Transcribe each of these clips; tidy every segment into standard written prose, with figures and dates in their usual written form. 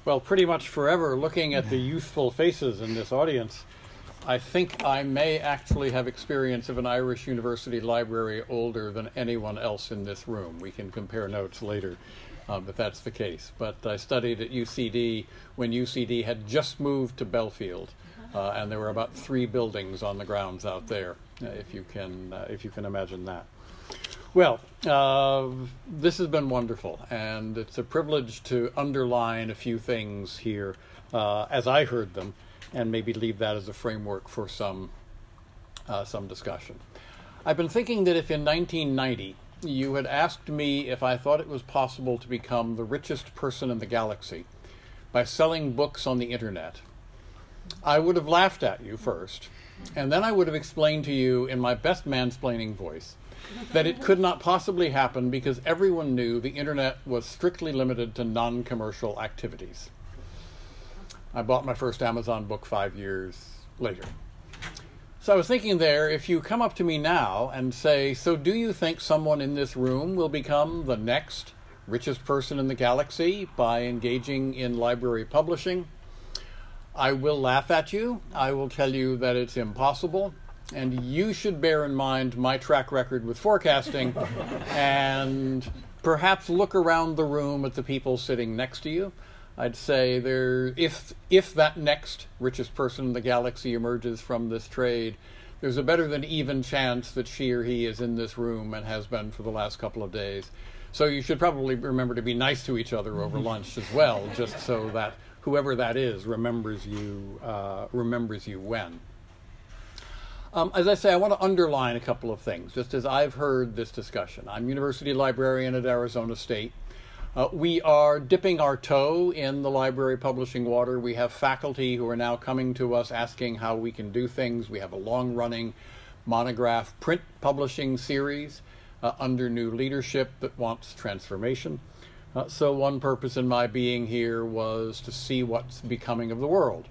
Well, pretty much forever, looking at the youthful faces in this audience, I think I may actually have experience of an Irish university library older than anyone else in this room. We can compare notes later, if that's the case. But I studied at UCD when UCD had just moved to Belfield, and there were about 3 buildings on the grounds out there, if you can imagine that. Well, this has been wonderful, and it's a privilege to underline a few things here as I heard them, and maybe leave that as a framework for some discussion. I've been thinking that if in 1990 you had asked me if I thought it was possible to become the richest person in the galaxy by selling books on the internet, I would have laughed at you first, and then I would have explained to you in my best mansplaining voice that it could not possibly happen because everyone knew the internet was strictly limited to non-commercial activities. I bought my first Amazon book 5 years later. So I was thinking there, if you come up to me now and say, so do you think someone in this room will become the next richest person in the galaxy by engaging in library publishing? I will laugh at you. I will tell you that it's impossible. And you should bear in mind my track record with forecasting and perhaps look around the room at the people sitting next to you. I'd say if that next richest person in the galaxy emerges from this trade, there's a better than even chance that she or he is in this room and has been for the last couple of days. So you should probably remember to be nice to each other over lunch as well, just so that whoever that is remembers you when. As I say, I want to underline a couple of things, just as I've heard this discussion. I'm university librarian at Arizona State. We are dipping our toe in the library publishing water. We have faculty who are now coming to us asking how we can do things. We have a long-running monograph print publishing series under new leadership that wants transformation. So one purpose in my being here was to see what's becoming of the world.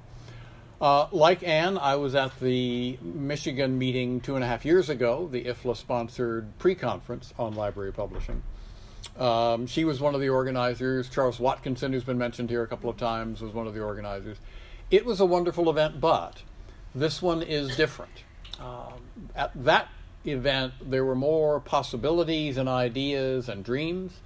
Like Anne, I was at the Michigan meeting 2.5 years ago, the IFLA-sponsored pre-conference on library publishing. She was one of the organizers. Charles Watkinson, who's been mentioned here a couple of times, was one of the organizers. It was a wonderful event, but this one is different. At that event, there were more possibilities and ideas and dreams.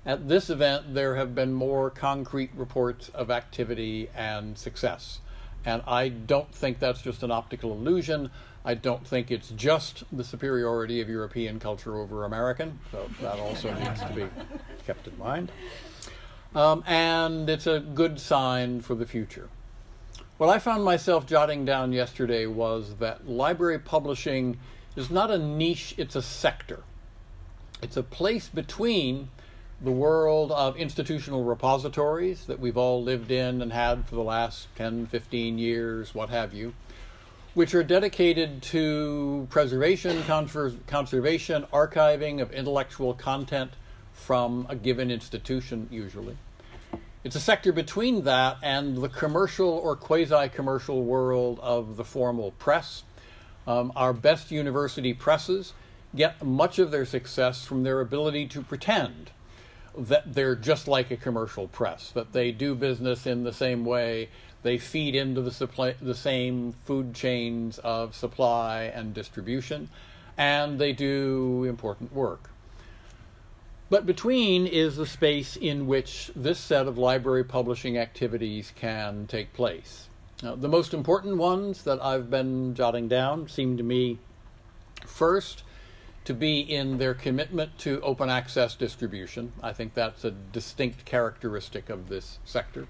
At this event, there have been more concrete reports of activity and success. And I don't think that's just an optical illusion. I don't think it's just the superiority of European culture over American, so that also needs to be kept in mind. And it's a good sign for the future. What I found myself jotting down yesterday was that library publishing is not a niche, it's a sector. It's a place between the world of institutional repositories that we've all lived in and had for the last 10, 15 years, what have you, which are dedicated to preservation, conservation, archiving of intellectual content from a given institution, usually. It's a sector between that and the commercial or quasi-commercial world of the formal press. Our best university presses get much of their success from their ability to pretend that they're just like a commercial press, that they do business in the same way, they feed into the same food chains of supply and distribution, and they do important work. But between is the space in which this set of library publishing activities can take place. Now, the most important ones that I've been jotting down seem to me, first, to be in their commitment to open access distribution. I think that's a distinct characteristic of this sector,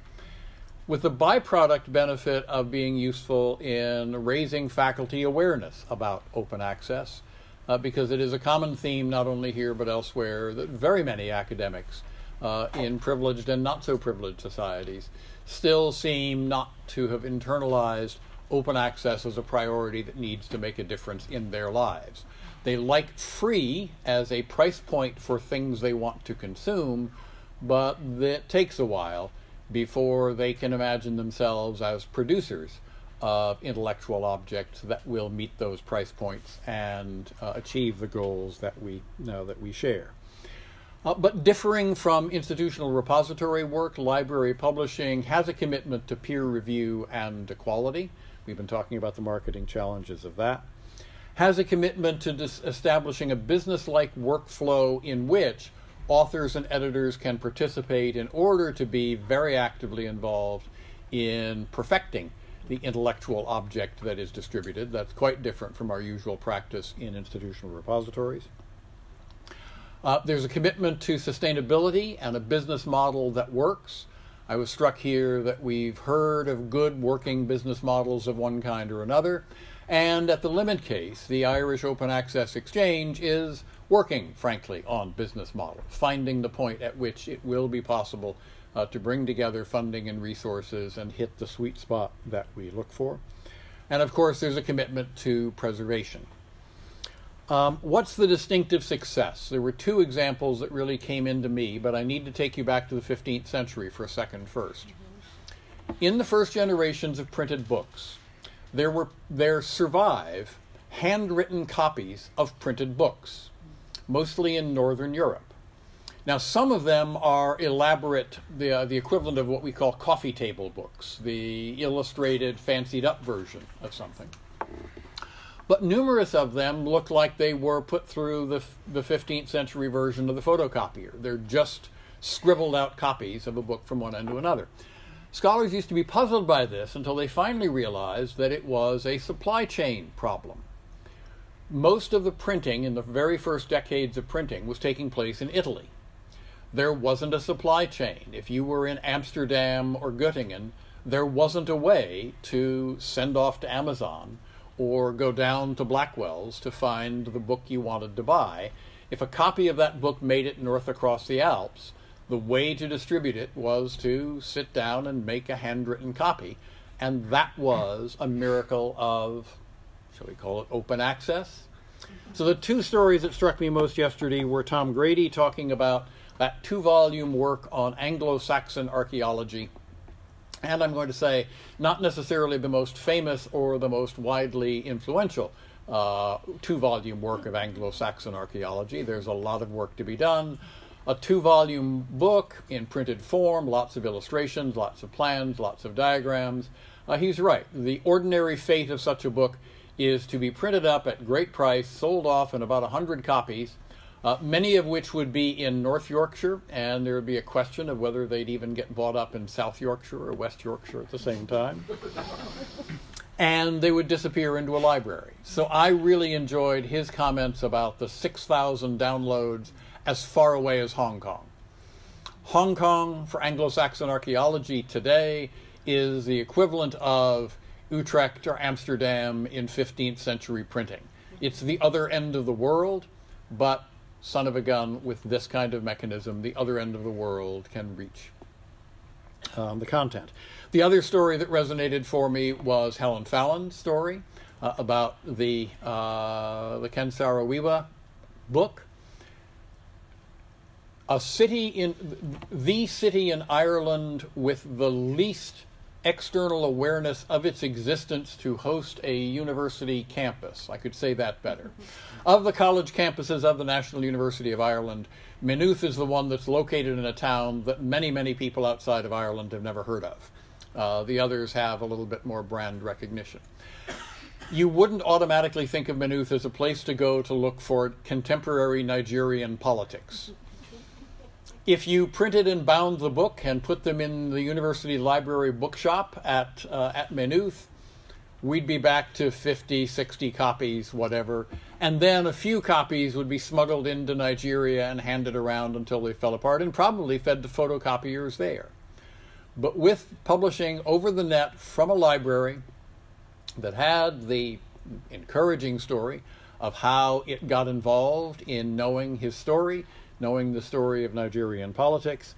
with the byproduct benefit of being useful in raising faculty awareness about open access, because it is a common theme not only here but elsewhere that very many academics in privileged and not so privileged societies still seem not to have internalized open access as a priority that needs to make a difference in their lives. They like free as a price point for things they want to consume, but it takes a while before they can imagine themselves as producers of intellectual objects that will meet those price points and achieve the goals that we share. But differing from institutional repository work, library publishing has a commitment to peer review and to quality. We've been talking about the marketing challenges of that. Has a commitment to establishing a business-like workflow in which authors and editors can participate in order to be very actively involved in perfecting the intellectual object that is distributed. That's quite different from our usual practice in institutional repositories. There's a commitment to sustainability and a business model that works. I was struck here that we've heard of good working business models of one kind or another, and at the Limit case, the Irish Open Access Exchange is working, frankly, on business models, finding the point at which it will be possible to bring together funding and resources and hit the sweet spot that we look for. And of course, there's a commitment to preservation. What's the distinctive success? There were two examples that really came into me, but I need to take you back to the 15th century for a second first. In the first generations of printed books, there survive handwritten copies of printed books, mostly in Northern Europe. Now, some of them are elaborate, the equivalent of what we call coffee table books, the illustrated, fancied-up version of something. But numerous of them look like they were put through the 15th century version of the photocopier. They're just scribbled out copies of a book from one end to another. Scholars used to be puzzled by this until they finally realized that it was a supply chain problem. Most of the printing in the very first decades of printing was taking place in Italy. There wasn't a supply chain. If you were in Amsterdam or Göttingen, there wasn't a way to send off to Amazon or go down to Blackwell's to find the book you wanted to buy. If a copy of that book made it north across the Alps, the way to distribute it was to sit down and make a handwritten copy. And that was a miracle of, shall we call it, open access? So the two stories that struck me most yesterday were Tom Grady talking about that 2-volume work on Anglo-Saxon archaeology, and I'm going to say not necessarily the most famous or the most widely influential 2-volume work of Anglo-Saxon archaeology. There's a lot of work to be done. A 2-volume book in printed form, lots of illustrations, lots of plans, lots of diagrams. He's right. The ordinary fate of such a book is to be printed up at great price, sold off in about 100 copies, many of which would be in North Yorkshire, and there would be a question of whether they'd even get bought up in South Yorkshire or West Yorkshire at the same time. And they would disappear into a library. So I really enjoyed his comments about the 6,000 downloads as far away as Hong Kong. Hong Kong, for Anglo-Saxon archaeology today, is the equivalent of Utrecht or Amsterdam in 15th century printing. It's the other end of the world, but son of a gun, with this kind of mechanism, the other end of the world can reach the content. The other story that resonated for me was Helen Fallon's story about the Ken Saro-Wiwa book. The city in Ireland with the least external awareness of its existence to host a university campus. I could say that better. Of the college campuses of the National University of Ireland, Maynooth is the one that's located in a town that many, many people outside of Ireland have never heard of. The others have a little bit more brand recognition. You wouldn't automatically think of Maynooth as a place to go to look for contemporary Nigerian politics. If you printed and bound the book and put them in the university library bookshop at Maynooth, we'd be back to 50, 60 copies, whatever. And then a few copies would be smuggled into Nigeria and handed around until they fell apart and probably fed to photocopiers there. But with publishing over the net from a library that had the encouraging story of how it got involved in knowing his story, knowing the story of Nigerian politics.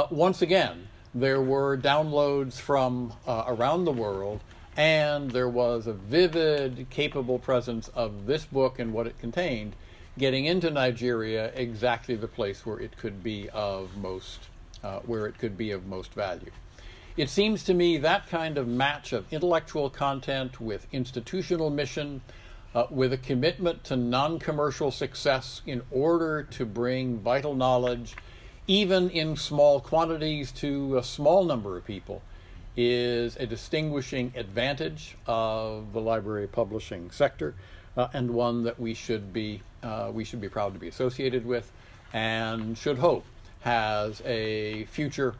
Once again, there were downloads from around the world, and there was a vivid, capable presence of this book and what it contained, getting into Nigeria, exactly the place where it could be of most value. It seems to me that kind of match of intellectual content with institutional mission with a commitment to non-commercial success in order to bring vital knowledge, even in small quantities, to a small number of people, is a distinguishing advantage of the library publishing sector, and one that we should be proud to be associated with, and should hope has a future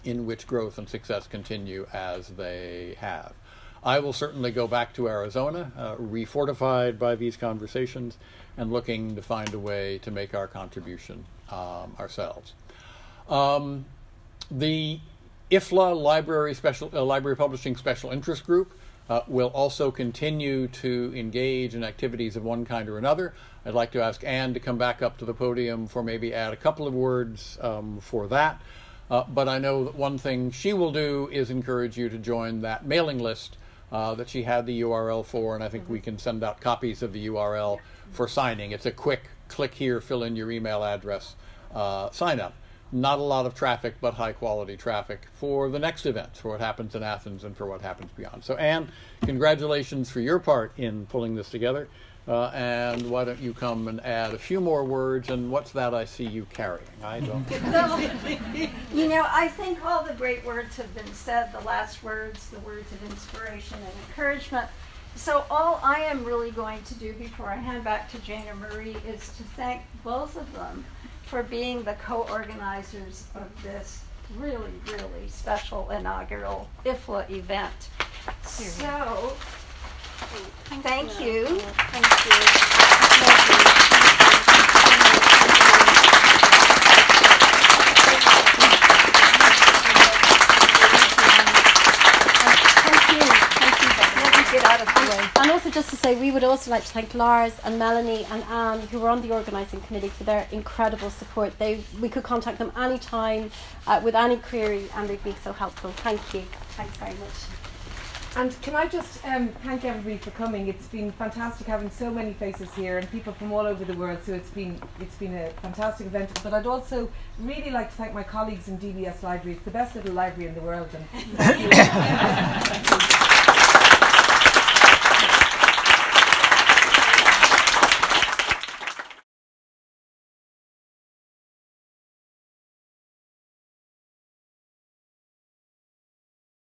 in which growth and success continue as they have. I will certainly go back to Arizona, refortified by these conversations, and looking to find a way to make our contribution ourselves. The IFLA Library Publishing Special Interest Group will also continue to engage in activities of one kind or another. I'd like to ask Anne to come back up to the podium for maybe add a couple of words for that. But I know that one thing she will do is encourage you to join that mailing list that she had the URL for, and I think we can send out copies of the URL for signing. It's a quick click here, fill in your email address, sign up. Not a lot of traffic, but high quality traffic for the next events, for what happens in Athens and for what happens beyond. So Anne, congratulations for your part in pulling this together. And why don't you come and add a few more words, and what's that I see you carrying? I don't. You know, I think all the great words have been said, the last words, the words of inspiration and encouragement. So all I am really going to do before I hand back to Jane and Marie is to thank both of them for being the co-organizers of this really, really special inaugural IFLA event. So, thank you. Thank you. Get out of the way. And also just to say, we would also like to thank Lars and Melanie and Anne, who were on the organising committee, for their incredible support. We could contact them anytime with any query, and they'd be so helpful. Thank you. Thanks very much. And can I just thank everybody for coming. It's been fantastic having so many faces here and people from all over the world, so it's been a fantastic event. But I'd also really like to thank my colleagues in DBS Library. It's the best little library in the world, and thank you.